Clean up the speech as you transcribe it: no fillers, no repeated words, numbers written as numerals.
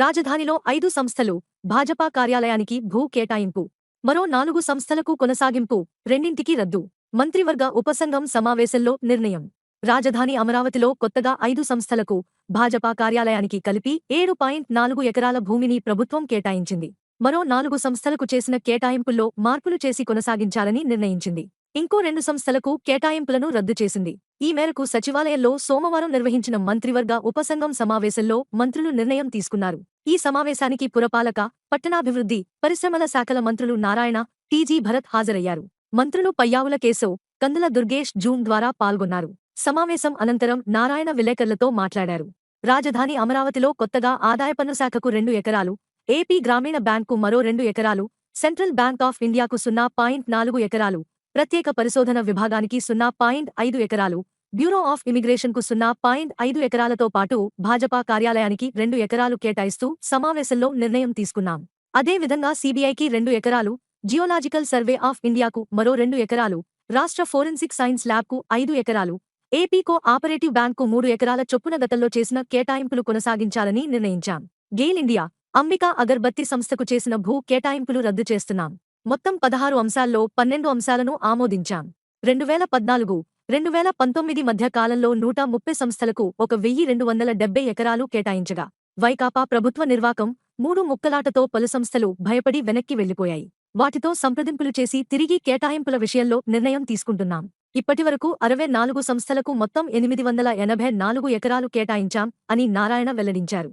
రాజధానిలో 5 సంస్థలు, భాజపా కార్యాలయానికి భూ కేటాయింపు. మరో 4 సంస్థలకు కొనసాగింపు, రెండింటికి రద్దు. మంత్రివర్గ ఉపసంఘం సమావేశంలో నిర్ణయం. రాజధాని అమరావతిలో కొత్తగా 5 సంస్థలకు, భాజపా కార్యాలయానికి కలిపి 7.4 ఎకరాల భూమిని ప్రభుత్వం కేటాయించింది. మరో 4 సంస్థలకు చేసిన కేటాయింపుల్లో మార్పులు చేసి కొనసాగించాలని నిర్ణయించింది. ఇంకో 2 సంస్థలకు కేటాయింపులను రద్దు చేసింది. ఈ మేరకు సచివాలయంలో సోమవారం నిర్వహించిన మంత్రివర్గ ఉపసంఘం సమావేశంలో మంత్రులు నిర్ణయం తీసుకున్నారు. ఈ సమావేశానికి పురపాలక, పట్టణాభివృద్ధి, పరిశ్రమల శాఖల మంత్రులు నారాయణ, టీజీ భరత్ హాజరయ్యారు. మంత్రులు పయ్యావుల కేశవ్, కందుల దుర్గేష్ జూన్ ద్వారా పాల్గొన్నారు. సమావేశం అనంతరం నారాయణ విలేకరులతో మాట్లాడారు. రాజధాని అమరావతిలో కొత్తగా ఆదాయపన్ను శాఖకు 2 ఎకరాలు, ఏపీ గ్రామీణ బ్యాంకు మరో 2 ఎకరాలు, సెంట్రల్ బ్యాంక్ ఆఫ్ ఇండియాకు 0.4 ఎకరాలు, ప్రత్యేక పరిశోధన విభాగానికి 0.5 ఎకరాలు, బ్యూరో ఆఫ్ ఇమిగ్రేషన్కు 0.5 ఎకరాలతో పాటు భాజపా కార్యాలయానికి 2 ఎకరాలు కేటాయిస్తూ సమావేశంలో నిర్ణయం తీసుకున్నాం. అదే విధంగా సీబీఐకి 2 ఎకరాలు, జియోలాజికల్ సర్వే ఆఫ్ ఇండియాకు మరో 2 ఎకరాలు, రాష్ట్ర ఫోరెన్సిక్ సైన్స్ ల్యాబ్కు 5 ఎకరాలు, ఏపీ ఆపరేటివ్ బ్యాంకు 3 ఎకరాల చొప్పున గతంలో చేసిన కేటాయింపులు కొనసాగించాలని నిర్ణయించాం. గెయిల్ ఇండియా, అంబికా అగర్బత్తి సంస్థకు చేసిన భూ కేటాయింపులు రద్దు చేస్తున్నాం. మొత్తం 16 అంశాల్లో 12 అంశాలను ఆమోదించాం. 2014-2019 మధ్య కాలంలో 130 సంస్థలకు 1270 ఎకరాలు కేటాయించగా, వైకాపా ప్రభుత్వ నిర్వాకం, 3 ముక్కలాటతో పలు సంస్థలు భయపడి వెనక్కి వెళ్లిపోయాయి. వాటితో సంప్రదింపులు చేసి తిరిగి కేటాయింపుల విషయంలో నిర్ణయం తీసుకుంటున్నాం. ఇప్పటివరకు 64 సంస్థలకు మొత్తం 884 ఎకరాలు కేటాయించాం అని నారాయణ వెల్లడించారు.